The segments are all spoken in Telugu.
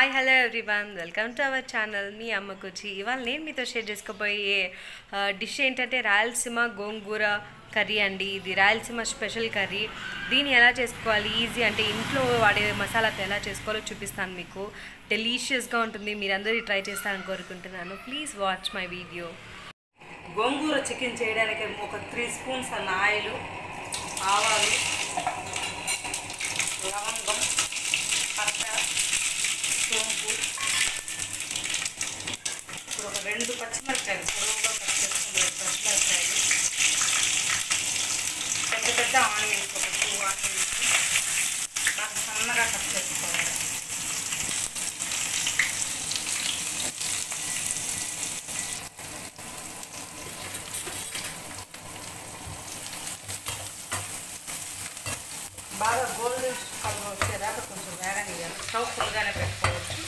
Hi hello everyone, welcome to our channel. మీ అమ్మకొచ్చి ఇవాళ నేను మీతో షేర్ చేసుకోబోయే డిష్ ఏంటంటే రాయలసీమ గోంగూర కర్రీ అండి. ఇది రాయలసీమ స్పెషల్ కర్రీ. దీన్ని ఎలా చేసుకోవాలి, ఈజీ అంటే ఇంట్లో వాడే మసాలాతో ఎలా చేసుకోవాలో చూపిస్తాను మీకు. డెలీషియస్గా ఉంటుంది. మీరందరూ ట్రై చేస్తారని కోరుకుంటున్నాను. Please watch my video. Gongura chicken చేయడానికి ఒక 3 స్పూన్స్ అన్న ఆయిల్, ఆవాలు, లవంగం, పచ్చ, సోంపు, ఇప్పుడు ఒక 2 పచ్చిమిరపకాయలు పొడవుగా కట్ చేసుకుని పచ్చిమిరపకాయలు, పెద్ద పెద్ద ఆనియన్స్ ఒక 2 ఆనియన్స్ నాకు సన్నగా కట్ చేసుకోవాలి. బాగా గోల్డెన్ కలర్ వచ్చేదాకా కొంచెం వేగనియాలి. స్టవ్ ఫుల్గానే పెట్టుకోవచ్చు.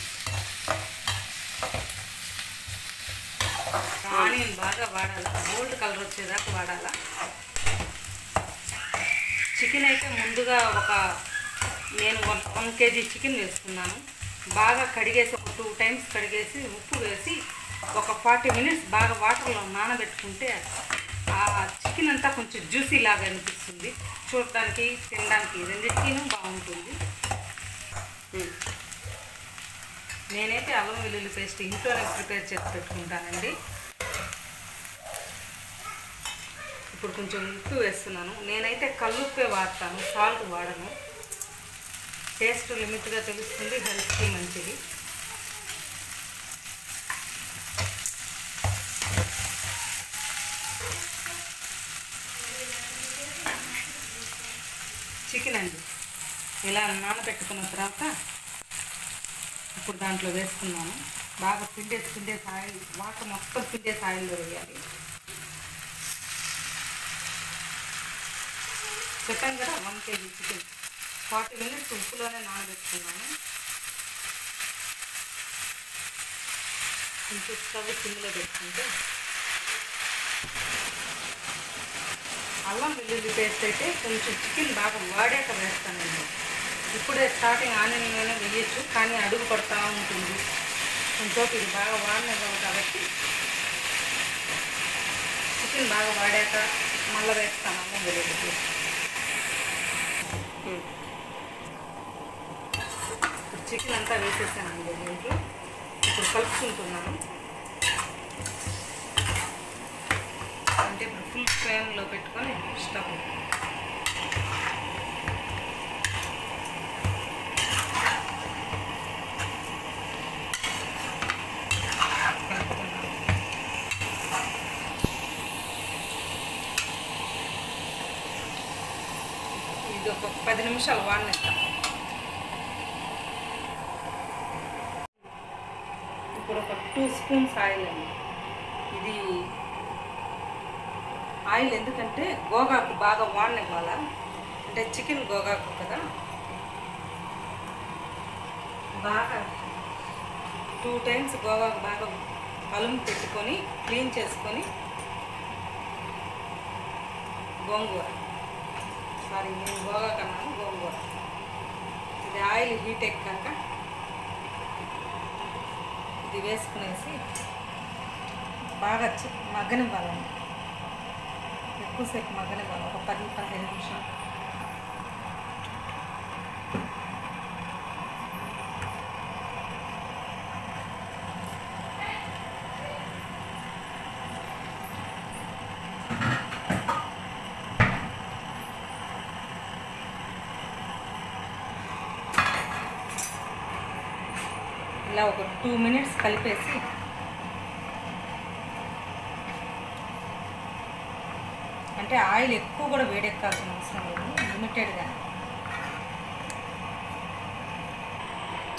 ఆనియన్ బాగా వాడాలి, గోల్డ్ కలర్ వచ్చేదాకా వాడాలి. చికెన్ అయితే ముందుగా నేను 1 kg చికెన్ వేసుకున్నాను. బాగా కడిగేసి ఒక 2 times కడిగేసి ఉప్పు వేసి ఒక 40 minutes బాగా వాటర్లో నానబెట్టుకుంటే ఆ చికెన్ అంతా కొంచెం జ్యూసీ లాగా అనిపిస్తుంది. చూడటానికి తినడానికి రెండింటికి బాగుంటుంది. నేనైతే అల్లం వెల్లుల్లి పేస్ట్ ఇంట్లోనే ప్రిపేర్ చేసి పెట్టుకుంటానండి. ఇప్పుడు కొంచెం ఉప్పు వేస్తున్నాను. నేనైతే కల్లుప్పే వాడతాను, సాల్ట్ వాడను. టేస్ట్ లిమిట్గా తెలుస్తుంది, హెల్త్కి మంచిది. చికెన్ అండి ఇలా నానబెట్టుకున్న తర్వాత ఇప్పుడు దాంట్లో వేసుకున్నాను. బాగా పిండేసి ఆయిల్, వాటర్ మొత్తం పిండేసి ఆయిల్లో వేయాలి. చెప్పాను కదా 1 kg చికెన్ 40 minutes ఉప్పులోనే నానబెట్టుకున్నాను. కొంచెం స్టవ్ సిమ్లో పెట్టుకుంటే అల్లం వెల్లుల్లి పేస్ట్ అయితే కొంచెం చికెన్ బాగా వాడాక వేస్తానండి. ఇప్పుడే స్టార్టింగ్ ఆనియన్లోనే వేయచ్చు, కానీ అడుగు పడుతూ ఉంటుంది. కొంచెం ఇది బాగా వాడినవ్వాలి కాబట్టి చికెన్ బాగా వాడాక మళ్ళీ వేస్తాను అల్లం వెల్లుల్లి పేస్ట్. ఇప్పుడు చికెన్ అంతా వేసేసానండి దీంట్లో. ఇప్పుడు కలుపుకుంటున్నాను. అంటే ఇప్పుడు ఫుల్ ఫ్లేమ్లో పెట్టుకొని స్టవ్ ఇది ఒక 10 నిమిషాలు వాడినేస్తాం. ఇప్పుడు ఒక 2 స్పూన్స్ ఆయిల్ అండి. ఇది ఆయిల్ ఎందుకంటే గోగాకు బాగా వాడనివ్వాలా, అంటే చికెన్ గోగాకు కదా. బాగా 2 times గోగాకు బాగా అలుము పెట్టుకొని క్లీన్ చేసుకొని గోంగూర, నేను గోగాకు అన్నాను, గోంగూర. ఇది ఆయిల్ హీట్ ఎక్కాక ఇది వేసుకునేసి బాగా మగ్గనివ్వాలండి. ఎక్కువసేపు మగ్గనివ్వాలి, ఒక 10-15 నిమిషాలు. ఇలా ఒక 2 minutes కలిపేసి అంటే ఆయిల్ ఎక్కువ కూడా వేడెక్కాల్సిన అవసరం లేదు, లిమిటెడ్గా.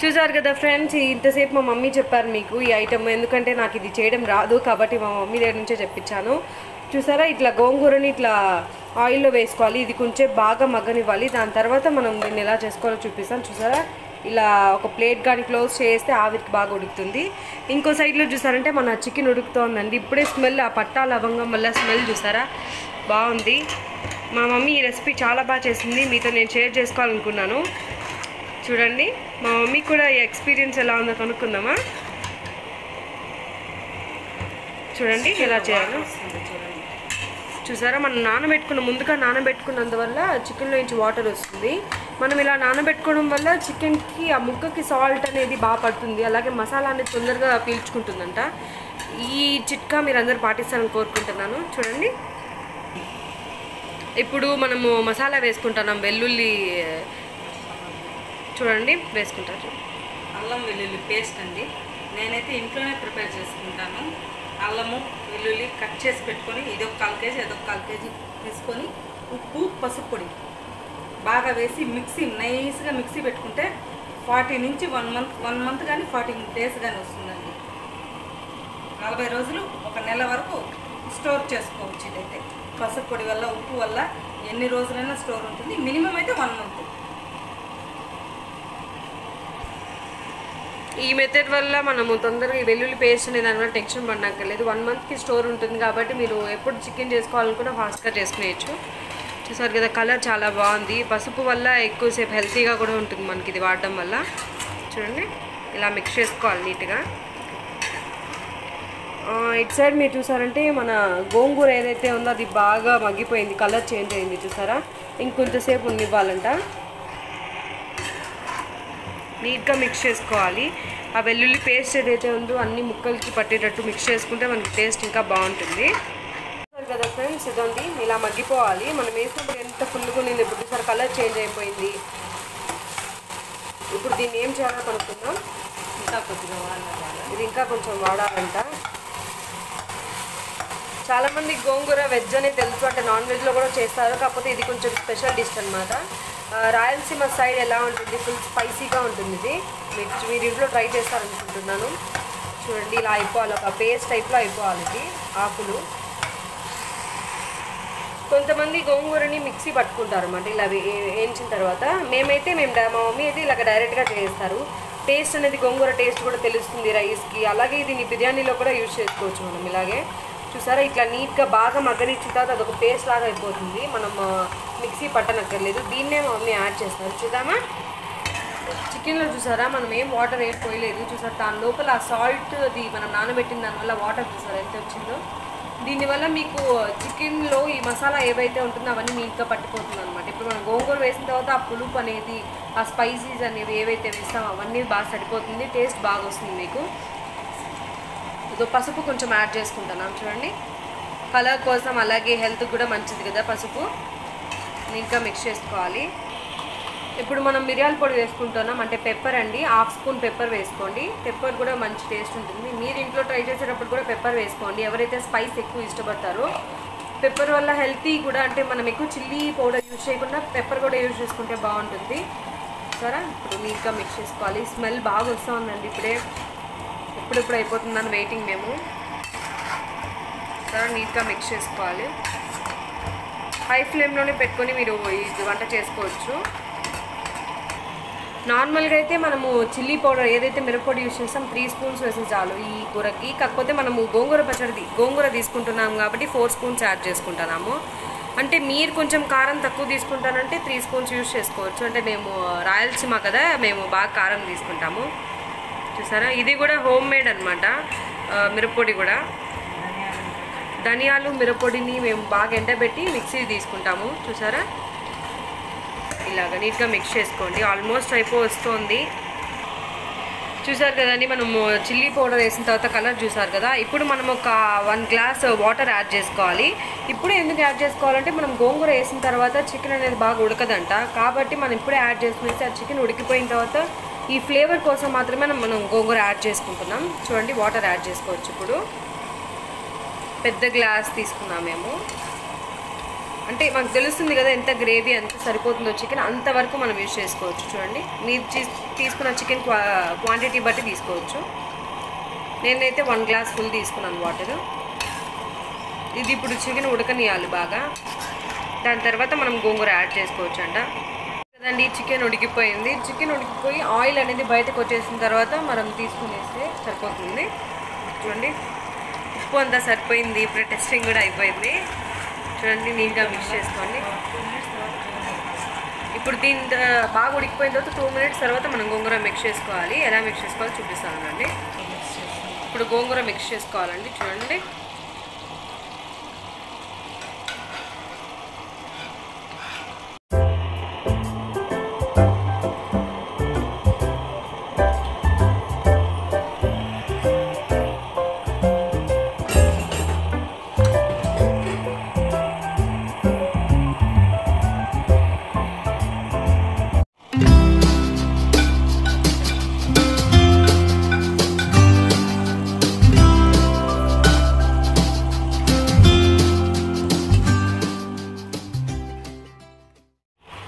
చూసారు కదా ఫ్రెండ్స్, ఇంతసేపు మా మమ్మీ చెప్పారు మీకు ఈ ఐటమ్. ఎందుకంటే నాకు ఇది చేయడం రాదు కాబట్టి మా మమ్మీ దగ్గర నుంచే చెప్పించాను. చూసారా, ఇట్లా గోంగూరని ఇట్లా ఆయిల్లో వేసుకోవాలి. ఇది కొంచెం బాగా మగ్గనివ్వాలి. దాని తర్వాత మనం దీన్ని ఎలా చేసుకోవాలో చూపిస్తాను. చూసారా, ఇలా ఒక ప్లేట్ కానీ క్లోజ్ చేస్తే ఆవిరికి బాగా ఉడుకుతుంది. ఇంకో సైడ్లో చూసారంటే మన చికెన్ ఉడుకుతోందండి. ఇప్పుడే స్మెల్, ఆ పట్టా లవంగం వల్ల స్మెల్ చూసారా బాగుంది. మా మమ్మీ ఈ రెసిపీ చాలా బాగా చేసింది, మీతో నేను షేర్ చేసుకోవాలనుకున్నాను. చూడండి మా మమ్మీ కూడా ఈ ఎక్స్పీరియన్స్ ఎలా ఉందో కనుక్కుందామా. చూడండి ఎలా చేయాలో. చూసారా, మనం ముందుగా నానబెట్టుకున్నందువల్ల చికెన్లో నుంచి వాటర్ వస్తుంది. మనం ఇలా నానబెట్టుకోవడం వల్ల చికెన్కి ఆ ముక్కకి సాల్ట్ అనేది బాగా పడుతుంది, అలాగే మసాలా అనేది తొందరగా పీల్చుకుంటుందంట. ఈ చిట్కా మీరు అందరూ పాటిస్తారని కోరుకుంటున్నాను. చూడండి, ఇప్పుడు మనము మసాలా వేసుకుంటున్నాం. వెల్లుల్లి చూడండి వేసుకుంటారు. అల్లం వెల్లుల్లి పేస్ట్ అండి. నేనైతే ఇంట్లోనే ప్రిపేర్ చేసుకుంటాను. అల్లము వెల్లుల్లి కట్ చేసి పెట్టుకొని ఇదొక 1/4 కేజీ అదొక 1/4 కేజీ తీసుకొని ఉప్పు పసుపు పొడి బాగా వేసి నైస్గా మిక్సీ పెట్టుకుంటే 40 నుంచి 1 మంత్ కానీ 40 డేస్ కానీ వస్తుందండి. 40 రోజులు 1 నెల వరకు స్టోర్ చేసుకోవచ్చు. ఇదైతే పసుపు పొడి వల్ల ఉప్పు వల్ల ఎన్ని రోజులైనా స్టోర్ ఉంటుంది. మినిమం అయితే 1 మంత్. ఈ మెథడ్ వల్ల మనము తొందరగా ఈ వెల్లుల్లి పేస్ట్ అనే దానివల్ల టెన్షన్ పడనక్కర్లేదు. 1 మంత్కి స్టోర్ ఉంటుంది కాబట్టి మీరు ఎప్పుడు చికెన్ చేసుకోవాలనుకున్నా ఫాస్ట్గా చేసుకునేయచ్చు. చూసారు కదా, కలర్ చాలా బాగుంది. పసుపు వల్ల ఎక్కువసేపు హెల్తీగా కూడా ఉంటుంది మనకి ఇది వాడడం వల్ల. చూడండి, ఇలా మిక్స్ చేసుకోవాలి నీట్గా. ఇటు సైడ్ మీరు చూసారంటే మన గోంగూర ఏదైతే ఉందో అది బాగా మగ్గిపోయింది, కలర్ చేంజ్ అయింది. చూసారా, ఇంకొంతసేపు ఉండివ్వాలంట. నీట్గా మిక్స్ చేసుకోవాలి. ఆ వెల్లుల్లి పేస్ట్ ఏదైతే ఉందో అన్ని ముక్కలకి పట్టేటట్టు మిక్స్ చేసుకుంటే మనకి టేస్ట్ ఇంకా బాగుంటుంది. కదా ఫ్రెండ్స్, ఇదండి ఇలా మగ్గిపోవాలి. మనం వేసినప్పుడు ఎంత ఫుల్గా ఉంది, ఇప్పుడు చూసారు కలర్ చేంజ్ అయిపోయింది. ఇప్పుడు దీన్ని ఏం చేయాలో కనుక్కుందాం. ఇంకా కొద్దిగా వాడాలి. ఇది ఇంకా కొంచెం వాడాలంట. చాలామంది గోంగూర వెజ్ అనేది తెలుసు, అంటే నాన్ వెజ్లో కూడా చేస్తారు. కాకపోతే ఇది కొంచెం స్పెషల్ డిష్ అనమాట. రాయలసీమ సైడ్ ఎలా ఉంటుంది, ఫుల్ స్పైసీగా ఉంటుంది. ఇది మీరు ఇంట్లో ట్రై చేస్తారనుకుంటున్నాను. చూడండి, ఇలా అయిపోవాలి, ఒక పేస్ట్ టైప్లో అయిపోవాలి ఇది. ఆకులు కొంతమంది గోంగూరని మిక్సీ పట్టుకుంటారు అన్నమాట ఇలా వేయించిన తర్వాత. మా మమ్మీ అయితే ఇలాగ డైరెక్ట్గా చేస్తారు. టేస్ట్ అనేది గోంగూర టేస్ట్ కూడా తెలుస్తుంది రైస్కి. అలాగే దీన్ని బిర్యానీలో కూడా యూజ్ చేసుకోవచ్చు మనం. ఇలాగే చూసారా, ఇట్లా నీట్గా బాగా మగ్గనిచ్చిన తర్వాత అదొక పేస్ట్ లాగా అయిపోతుంది. మనం మిక్సీ పట్టనక్కర్లేదు. దీన్నే మా మమ్మీ యాడ్ చేస్తారు. చూద్దామా, చికెన్లో చూసారా మనం ఏం వాటర్ ఏం పోయలేదు. చూసారా, దాని లోపల ఆ సాల్ట్ అది మనం నానబెట్టిన దానివల్ల వాటర్ చూసారా ఎంత వచ్చిందో. దీనివల్ల మీకు చికెన్లో ఈ మసాలా ఏవైతే ఉంటుందో అవన్నీ నీట్గా పట్టిపోతుంది అనమాట. ఇప్పుడు మనం గోంగూర వేసిన తర్వాత ఆ పులుపు అనేది, ఆ స్పైసీస్ అనేవి ఏవైతే వేస్తామో అవన్నీ బాగా సరిపోతుంది, టేస్ట్ బాగా వస్తుంది మీకు. ఇదో పసుపు కొంచెం యాడ్ చేసుకుంటున్నాం. చూడండి, కలర్ కోసం, అలాగే హెల్త్ కూడా మంచిది కదా పసుపు. నీట్గా మిక్స్ చేసుకోవాలి. ఇప్పుడు మనం మిరియాల పొడి వేసుకుంటున్నాం, అంటే పెప్పర్ అండి. 1/2 స్పూన్ పెప్పర్ వేసుకోండి. పెప్పర్ కూడా మంచి టేస్ట్ ఉంటుంది. మీరు ఇంట్లో ట్రై చేసేటప్పుడు కూడా పెప్పర్ వేసుకోండి, ఎవరైతే స్పైస్ ఎక్కువ ఇష్టపడతారో. పెప్పర్ వల్ల హెల్తీ కూడా, అంటే మనం ఎక్కువ చిల్లీ పౌడర్ యూజ్ చేయకుండా పెప్పర్ కూడా యూజ్ చేసుకుంటే బాగుంటుంది. సరే, ఇప్పుడు నీట్గా మిక్స్ చేసుకోవాలి. స్మెల్ బాగా వస్తూ ఉందండి ఇప్పుడే. ఎప్పుడెప్పుడు అయిపోతుందని వెయిటింగ్ మేము. సరే, నీట్గా మిక్స్ చేసుకోవాలి. హై ఫ్లేమ్లోనే పెట్టుకొని మీరు ఇది వంట చేసుకోవచ్చు. నార్మల్గా అయితే మనము చిల్లీ పౌడర్ ఏదైతే మిరప్పొడి యూజ్ చేస్తాం 3 స్పూన్స్ వేసి చాలు ఈ కూరకి. కాకపోతే మనము గోంగూర తీసుకుంటున్నాం కాబట్టి 4 స్పూన్స్ యాడ్ చేసుకుంటున్నాము. అంటే మీరు కొంచెం కారం తక్కువ తీసుకుంటానంటే 3 స్పూన్స్ యూజ్ చేసుకోవచ్చు. అంటే మేము రాయలసీమ కదా, మేము బాగా కారం తీసుకుంటాము. చూసారా, ఇది కూడా హోమ్ మేడ్ అనమాట. మిరప్పొడి కూడా, ధనియాలు మిరప్పొడిని మేము బాగా ఎండబెట్టి మిక్సీ తీసుకుంటాము. చూసారా, ఇలాగ నీట్గా మిక్స్ చేసుకోండి. ఆల్మోస్ట్ వస్తుంది. చూసారు కదండి, మనము చిల్లీ పౌడర్ వేసిన తర్వాత కలర్ చూసారు కదా. ఇప్పుడు మనం ఒక 1 గ్లాస్ వాటర్ యాడ్ చేసుకోవాలి. ఇప్పుడు ఎందుకు యాడ్ చేసుకోవాలంటే మనం గోంగూర వేసిన తర్వాత చికెన్ అనేది బాగా ఉడకదంట. కాబట్టి మనం ఇప్పుడే యాడ్ చేసుకునేసి ఆ చికెన్ ఉడికిపోయిన తర్వాత ఈ ఫ్లేవర్ కోసం మాత్రమే మనం గోంగూర యాడ్ చేసుకుంటున్నాం. చూడండి, వాటర్ యాడ్ చేసుకోవచ్చు. ఇప్పుడు పెద్ద గ్లాస్ తీసుకున్నాం మేము. అంటే మనకు తెలుస్తుంది కదా ఎంత గ్రేవీ ఎంత సరిపోతుందో చికెన్, అంతవరకు మనం యూజ్ చేసుకోవచ్చు. చూడండి, మీరు తీసుకున్న చికెన్ క్వాంటిటీ బట్టి తీసుకోవచ్చు. నేనైతే 1 గ్లాస్ ఫుల్ తీసుకున్నాను వాటర్. ఇది ఇప్పుడు చికెన్ ఉడకనియాలి బాగా. దాని తర్వాత మనం గోంగూర యాడ్ చేసుకోవచ్చు అంట కదండి. చికెన్ ఉడికిపోయింది. చికెన్ ఉడికిపోయి ఆయిల్ అనేది బయటకు వచ్చేసిన తర్వాత మనం తీసుకునేస్తే సరిపోతుంది. చూడండి, ఉప్పు అంతా సరిపోయింది. ఇప్పుడు టెస్టింగ్ కూడా అయిపోయింది. చూడండి, నీట్గా మిక్స్ చేసుకోండి. ఇప్పుడు దీని బాగా ఉడికిపోయిన తర్వాత 2 minutes తర్వాత మనం గోంగూర మిక్స్ చేసుకోవాలి. ఎలా మిక్స్ చేసుకోవాలో చూపిస్తానండి. ఇప్పుడు గోంగూర మిక్స్ చేసుకోవాలండి. చూడండి,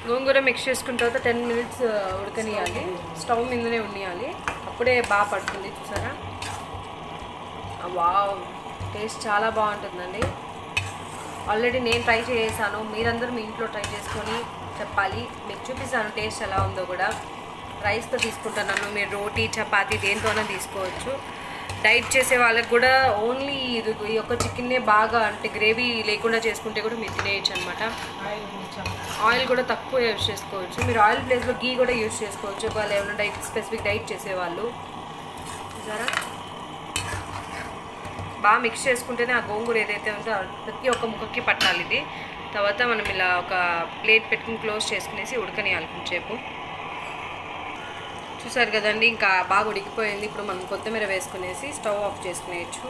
గోంగూర మిక్స్ చేసుకున్న తర్వాత 10 minutes ఉడకనియాలి. స్టవ్ మీదనే ఉండియాలి, అప్పుడే బాగా పడుతుంది. చూసారా, వావ్, టేస్ట్ చాలా బాగుంటుందండి. ఆల్రెడీ నేను ట్రై చేసాను, మీరందరూ మీ ఇంట్లో ట్రై చేసుకొని చెప్పాలి. మీకు చూపిస్తాను టేస్ట్ ఎలా ఉందో కూడా. రైస్తో తీసుకుంటున్నాను, మీరు రోటీ చపాతీ దేంతోనే తీసుకోవచ్చు. డైట్ చేసే వాళ్ళకి కూడా ఓన్లీ ఇది ఈ యొక్క చికెన్నే బాగా అంటే గ్రేవీ లేకుండా చేసుకుంటే కూడా మీరు తినేయచ్చు అనమాట. ఆయిల్ కూడా తక్కువ యూజ్ చేసుకోవచ్చు. మీరు ఆయిల్ ప్లేస్లో గీ కూడా యూజ్ చేసుకోవచ్చు వాళ్ళు ఏమైనా స్పెసిఫిక్ డైట్ చేసేవాళ్ళు. చూసారా, బాగా మిక్స్ చేసుకుంటేనే ఆ గోంగూర ఏదైతే ఉందో ప్రతి ఒక్క ముక్కకి పట్టాలి ఇది. తర్వాత మనం ఇలా ఒక ప్లేట్ పెట్టుకుని క్లోజ్ చేసుకునేసి ఉడకనియాలి కొంచెంసేపు. చూసారు కదండి, ఇంకా బాగా ఉడికిపోయింది. ఇప్పుడు మనం కొత్తిమీర వేసుకునేసి స్టవ్ ఆఫ్ చేసుకునేయచ్చు.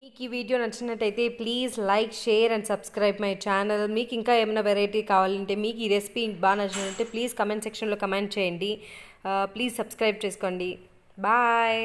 మీకు ఈ వీడియో నచ్చినట్టయితే please like, share and subscribe my channel. మీకు ఇంకా ఏమైనా వెరైటీ కావాలంటే, మీకు ఈ రెసిపీ బాగా నచ్చినట్టే ప్లీజ్ కమెంట్ సెక్షన్లో కమెంట్ చేయండి. ప్లీజ్ సబ్స్క్రైబ్ చేసుకోండి. బాయ్.